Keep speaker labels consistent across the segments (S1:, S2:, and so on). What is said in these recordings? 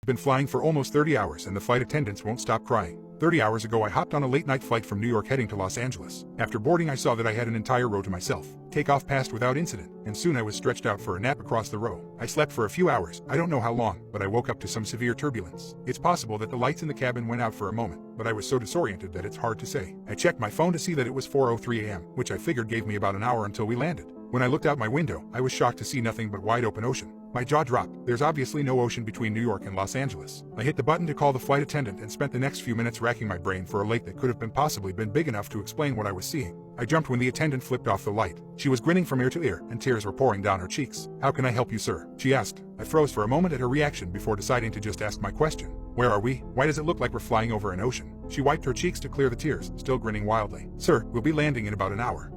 S1: I've been flying for almost 30 hours and the flight attendants won't stop crying. 30 hours ago I hopped on a late-night flight from New York heading to Los Angeles. After boarding I saw that I had an entire row to myself. Takeoff passed without incident, and soon I was stretched out for a nap across the row. I slept for a few hours, I don't know how long, but I woke up to some severe turbulence. It's possible that the lights in the cabin went out for a moment, but I was so disoriented that it's hard to say. I checked my phone to see that it was 4:03 a.m., which I figured gave me about an hour until we landed. When I looked out my window, I was shocked to see nothing but wide open ocean. My jaw dropped. There's obviously no ocean between New York and Los Angeles. I hit the button to call the flight attendant and spent the next few minutes racking my brain for a lake that could have possibly been big enough to explain what I was seeing. I jumped when the attendant flipped off the light. She was grinning from ear to ear, and tears were pouring down her cheeks. "How can I help you, sir?" she asked. I froze for a moment at her reaction before deciding to just ask my question. "Where are we? Why does it look like we're flying over an ocean?" She wiped her cheeks to clear the tears, still grinning wildly. "Sir, we'll be landing in about an hour."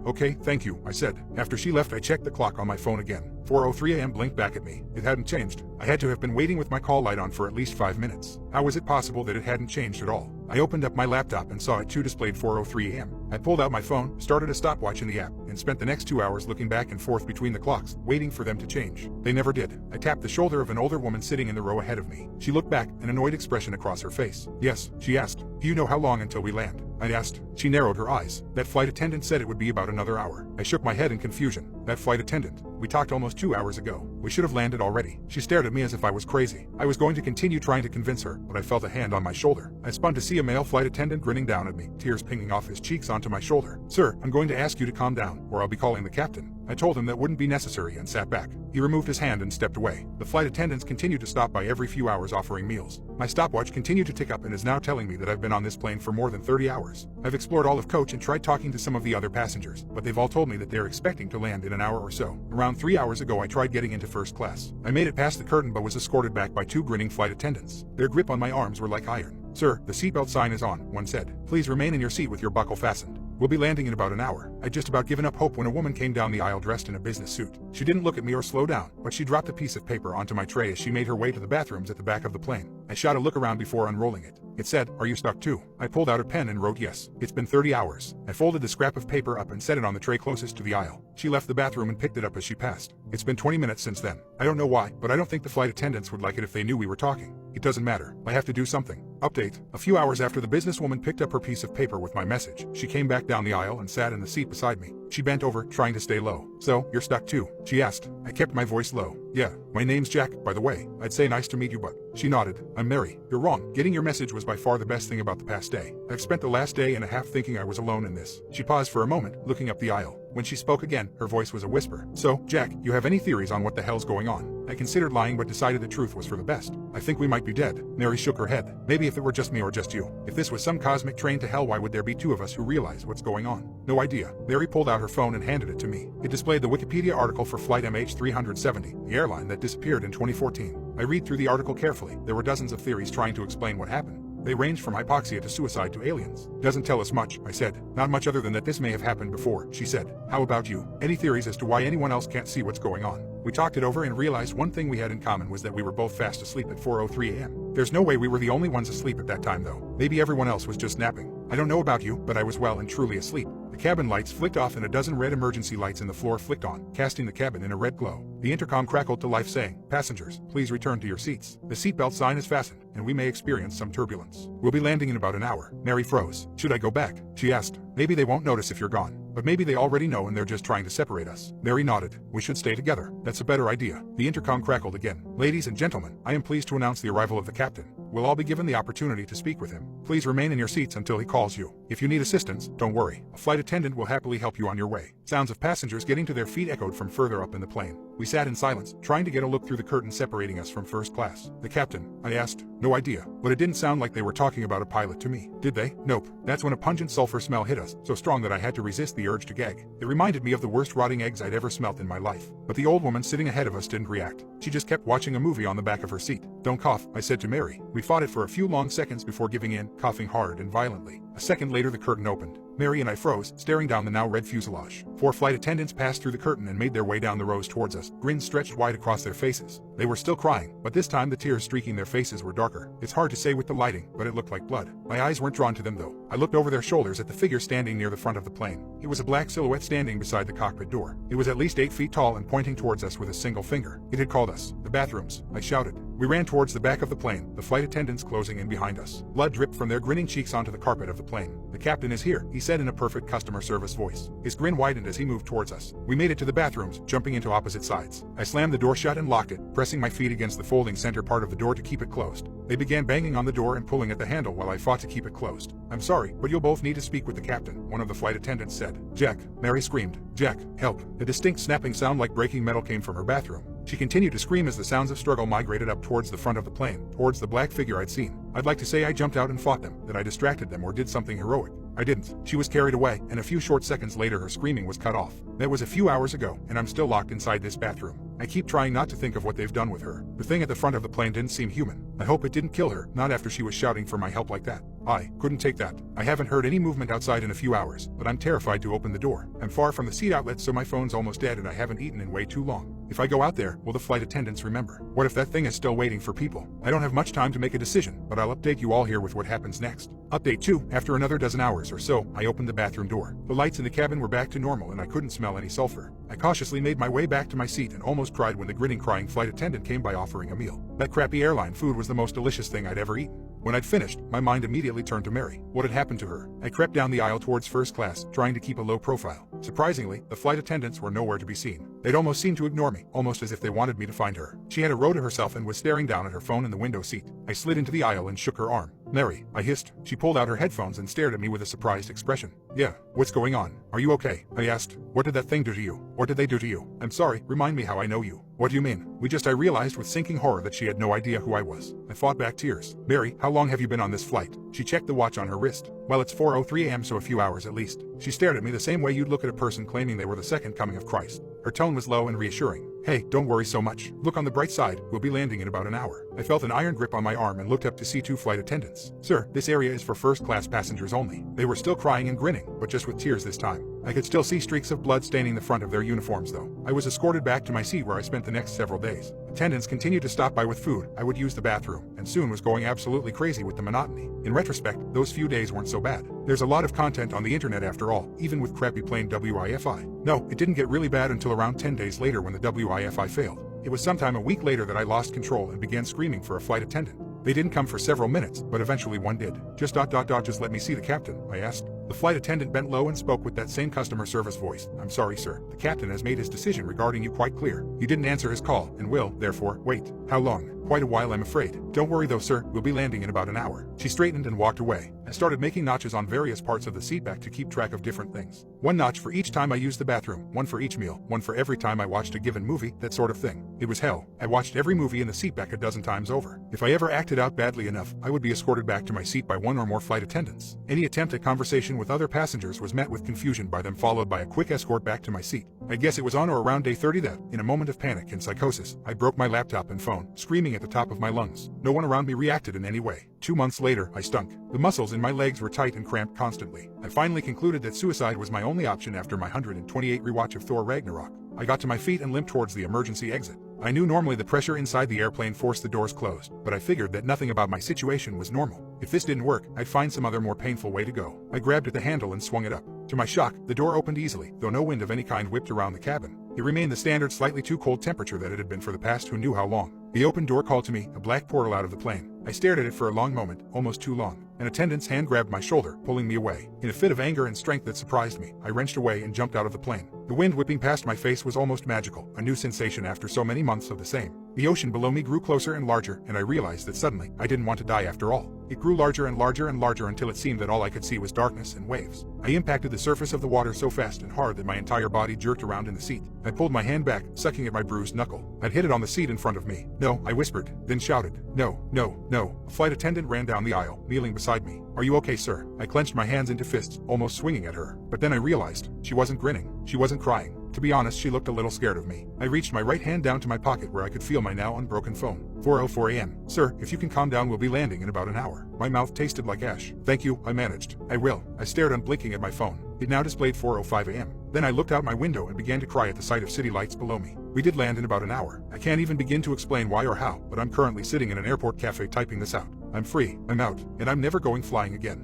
S1: Okay, thank you," I said. After she left I checked the clock on my phone again. 4:03 a.m. blinked back at me. It hadn't changed. I had to have been waiting with my call light on for at least 5 minutes. How was it possible that it hadn't changed at all? I opened up my laptop and saw it too displayed 4:03 a.m. I pulled out my phone, started a stopwatch in the app, and spent the next 2 hours looking back and forth between the clocks, waiting for them to change. They never did. I tapped the shoulder of an older woman sitting in the row ahead of me. She looked back, an annoyed expression across her face. "Yes," she asked. "Do you know how long until we land?" I asked. She narrowed her eyes. "That flight attendant said it would be about another hour." I shook my head in confusion. "That flight attendant? We talked almost 2 hours ago. We should have landed already." She stared at me as if I was crazy. I was going to continue trying to convince her, but I felt a hand on my shoulder. I spun to see a male flight attendant grinning down at me, tears pinging off his cheeks onto my shoulder. "Sir, I'm going to ask you to calm down, or I'll be calling the captain." I told him that wouldn't be necessary and sat back. He removed his hand and stepped away. The flight attendants continued to stop by every few hours offering meals. My stopwatch continued to tick up and is now telling me that I've been on this plane for more than 30 hours. I've explored all of coach and tried talking to some of the other passengers, but they've all told me that they're expecting to land in an hour or so. Around 3 hours ago I tried getting into first class. I made it past the curtain but was escorted back by 2 grinning flight attendants. Their grip on my arms were like iron. "Sir, the seatbelt sign is on," one said. "Please remain in your seat with your buckle fastened. We'll be landing in about an hour." I'd just about given up hope when a woman came down the aisle dressed in a business suit. She didn't look at me or slow down, but she dropped a piece of paper onto my tray as she made her way to the bathrooms at the back of the plane. I shot a look around before unrolling it. It said, "Are you stuck too?" I pulled out a pen and wrote yes. "It's been 30 hours. I folded the scrap of paper up and set it on the tray closest to the aisle. She left the bathroom and picked it up as she passed. It's been 20 minutes since then. I don't know why, but I don't think the flight attendants would like it if they knew we were talking. It doesn't matter. I have to do something. Update. A few hours after the businesswoman picked up her piece of paper with my message, she came back down the aisle and sat in the seat beside me. She bent over, trying to stay low. "So, you're stuck too?" she asked. I kept my voice low. "Yeah, my name's Jack, by the way. I'd say nice to meet you, but..." She nodded. "I'm Mary. You're wrong. Getting your message was by far the best thing about the past day. I've spent the last day and a half thinking I was alone in this." She paused for a moment, looking up the aisle. When she spoke again, her voice was a whisper. "So, Jack, you have any theories on what the hell's going on?" I considered lying but decided the truth was for the best. "I think we might be dead." Mary shook her head. "Maybe if it were just me or just you. If this was some cosmic train to hell, why would there be 2 of us who realize what's going on?" "No idea." Mary pulled out her phone and handed it to me. It displayed the Wikipedia article for flight MH370, the airline that disappeared in 2014. I read through the article carefully. There were dozens of theories trying to explain what happened. They ranged from hypoxia to suicide to aliens. "Doesn't tell us much," I said. "Not much other than that this may have happened before," she said. "How about you? Any theories as to why anyone else can't see what's going on?" We talked it over and realized one thing we had in common was that we were both fast asleep at 4:03 a.m. There's no way we were the only ones asleep at that time though. Maybe everyone else was just napping. I don't know about you, but I was well and truly asleep. The cabin lights flicked off and a dozen red emergency lights in the floor flicked on, casting the cabin in a red glow. The intercom crackled to life saying, "Passengers, please return to your seats. The seatbelt sign is fastened, and we may experience some turbulence. We'll be landing in about an hour." Mary froze. "Should I go back?" she asked. "Maybe they won't notice if you're gone. But maybe they already know and they're just trying to separate us." Mary nodded. "We should stay together. That's a better idea." The intercom crackled again. "Ladies and gentlemen, I am pleased to announce the arrival of the captain. We'll all be given the opportunity to speak with him. Please remain in your seats until he calls you. If you need assistance, don't worry. A flight attendant will happily help you on your way." Sounds of passengers getting to their feet echoed from further up in the plane. We sat in silence, trying to get a look through the curtain separating us from first class. "The captain?" I asked. "No idea, but it didn't sound like they were talking about a pilot to me." "Did they?" "Nope." That's when a pungent sulfur smell hit us, so strong that I had to resist the urge to gag. It reminded me of the worst rotting eggs I'd ever smelt in my life. But the old woman sitting ahead of us didn't react. She just kept watching a movie on the back of her seat. "Don't cough," I said to Mary. We fought it for a few long seconds before giving in, coughing hard and violently. A second later the curtain opened. Mary and I froze, staring down the now red fuselage. 4 flight attendants passed through the curtain and made their way down the rows towards us, grins stretched wide across their faces. They were still crying, but this time the tears streaking their faces were darker. It's hard to say with the lighting, but it looked like blood. My eyes weren't drawn to them though. I looked over their shoulders at the figure standing near the front of the plane. It was a black silhouette standing beside the cockpit door. It was at least 8 feet tall and pointing towards us with a single finger. It had called us. "The bathrooms," I shouted. We ran towards the back of the plane, the flight attendants closing in behind us. Blood dripped from their grinning cheeks onto the carpet of the plane. "The captain is here," he said in a perfect customer service voice. His grin widened as he moved towards us. We made it to the bathrooms, jumping into opposite sides. I slammed the door shut and locked it, pressing my feet against the folding center part of the door to keep it closed. They began banging on the door and pulling at the handle while I fought to keep it closed. "I'm sorry, but you'll both need to speak with the captain," one of the flight attendants said. "Jack," Mary screamed. "Jack, help." A distinct snapping sound like breaking metal came from her bathroom. She continued to scream as the sounds of struggle migrated up towards the front of the plane, towards the black figure I'd seen. I'd like to say I jumped out and fought them, that I distracted them or did something heroic. I didn't. She was carried away, and a few short seconds later her screaming was cut off. That was a few hours ago, and I'm still locked inside this bathroom. I keep trying not to think of what they've done with her. The thing at the front of the plane didn't seem human. I hope it didn't kill her, not after she was shouting for my help like that. I couldn't take that. I haven't heard any movement outside in a few hours, but I'm terrified to open the door. I'm far from the seat outlet, so my phone's almost dead and I haven't eaten in way too long. If I go out there, will the flight attendants remember? What if that thing is still waiting for people? I don't have much time to make a decision, but I'll update you all here with what happens next. Update 2. After another dozen hours or so, I opened the bathroom door. The lights in the cabin were back to normal and I couldn't smell any sulfur. I cautiously made my way back to my seat and almost cried when the grinning, crying flight attendant came by offering a meal. That crappy airline food was the most delicious thing I'd ever eaten. When I'd finished, my mind immediately turned to Mary. What had happened to her? I crept down the aisle towards first class, trying to keep a low profile. Surprisingly, the flight attendants were nowhere to be seen. They'd almost seemed to ignore me, almost as if they wanted me to find her. She had a row to herself and was staring down at her phone in the window seat. I slid into the aisle and shook her arm. "Mary," I hissed. She pulled out her headphones and stared at me with a surprised expression. "Yeah, what's going on? Are you okay?" I asked. "What did that thing do to you? What did they do to you?" "I'm sorry, remind me how I know you." "What do you mean?" I realized with sinking horror that she had no idea who I was. I fought back tears. "Mary, how long have you been on this flight?" She checked the watch on her wrist. "Well, it's 4:03 a.m., so a few hours at least." She stared at me the same way you'd look at a person claiming they were the second coming of Christ. Her tone was low and reassuring. "Hey, don't worry so much. Look on the bright side, we'll be landing in about an hour." I felt an iron grip on my arm and looked up to see 2 flight attendants. "Sir, this area is for first-class passengers only." They were still crying and grinning, but just with tears this time. I could still see streaks of blood staining the front of their uniforms though. I was escorted back to my seat where I spent the next several days. Attendants continued to stop by with food, I would use the bathroom, and soon was going absolutely crazy with the monotony. In retrospect, those few days weren't so bad. There's a lot of content on the internet after all, even with crappy plain WIFI. No, it didn't get really bad until around 10 days later when the WIFI failed. It was sometime a week later that I lost control and began screaming for a flight attendant. They didn't come for several minutes, but eventually one did. Just let me see the captain," I asked. The flight attendant bent low and spoke with that same customer service voice. "I'm sorry, sir. The captain has made his decision regarding you quite clear. You didn't answer his call and will, therefore, wait." "How long?" "Quite a while, I'm afraid." "Don't worry though, sir. We'll be landing in about an hour." She straightened and walked away. I started making notches on various parts of the seatback to keep track of different things. 1 notch for each time I used the bathroom, 1 for each meal, 1 for every time I watched a given movie, that sort of thing. It was hell. I watched every movie in the seatback a dozen times over. If I ever acted out badly enough, I would be escorted back to my seat by 1 or more flight attendants. Any attempt at conversation with other passengers was met with confusion by them, followed by a quick escort back to my seat. I guess it was on or around day 30 that, in a moment of panic and psychosis, I broke my laptop and phone, screaming at the top of my lungs. No one around me reacted in any way. 2 months later, I stunk. The muscles in my legs were tight and cramped constantly. I finally concluded that suicide was my only option after my 128 rewatch of Thor Ragnarok. I got to my feet and limped towards the emergency exit. I knew normally the pressure inside the airplane forced the doors closed, but I figured that nothing about my situation was normal. If this didn't work, I'd find some other more painful way to go. I grabbed at the handle and swung it up. To my shock, the door opened easily, though no wind of any kind whipped around the cabin. It remained the standard slightly too cold temperature that it had been for the past who knew how long. The open door called to me, a black portal out of the plane. I stared at it for a long moment, almost too long. An attendant's hand grabbed my shoulder, pulling me away. In a fit of anger and strength that surprised me, I wrenched away and jumped out of the plane. The wind whipping past my face was almost magical, a new sensation after so many months of the same. The ocean below me grew closer and larger, and I realized that suddenly, I didn't want to die after all. It grew larger and larger and larger until it seemed that all I could see was darkness and waves. I impacted the surface of the water so fast and hard that my entire body jerked around in the seat. I pulled my hand back, sucking at my bruised knuckle. I'd hit it on the seat in front of me. "No," I whispered, then shouted. "No, no, no." A flight attendant ran down the aisle, kneeling beside me. "Are you okay, sir?" I clenched my hands into fists, almost swinging at her. But then I realized, she wasn't grinning. She wasn't crying. To be honest, she looked a little scared of me. I reached my right hand down to my pocket where I could feel my now unbroken phone. 4:04 a.m. "Sir, if you can calm down, we'll be landing in about an hour." My mouth tasted like ash. "Thank you," I managed. "I will." I stared unblinking at my phone. It now displayed 4:05 a.m. Then I looked out my window and began to cry at the sight of city lights below me. We did land in about an hour. I can't even begin to explain why or how, but I'm currently sitting in an airport cafe typing this out. I'm free, I'm out, and I'm never going flying again.